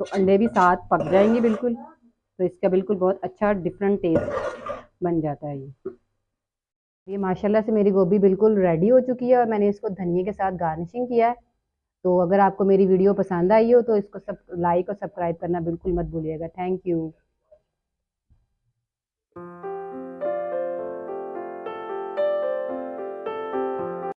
तो अंडे भी साथ पक जाएंगे बिल्कुल, तो इसका बिल्कुल बहुत अच्छा डिफरेंट टेस्ट बन जाता है ये माशाल्लाह से मेरी गोभी बिल्कुल रेडी हो चुकी है और मैंने इसको धनिए के साथ गार्निशिंग किया है। तो अगर आपको मेरी वीडियो पसंद आई हो तो इसको सब लाइक और सब्सक्राइब करना बिल्कुल मत भूलिएगा। Thank you.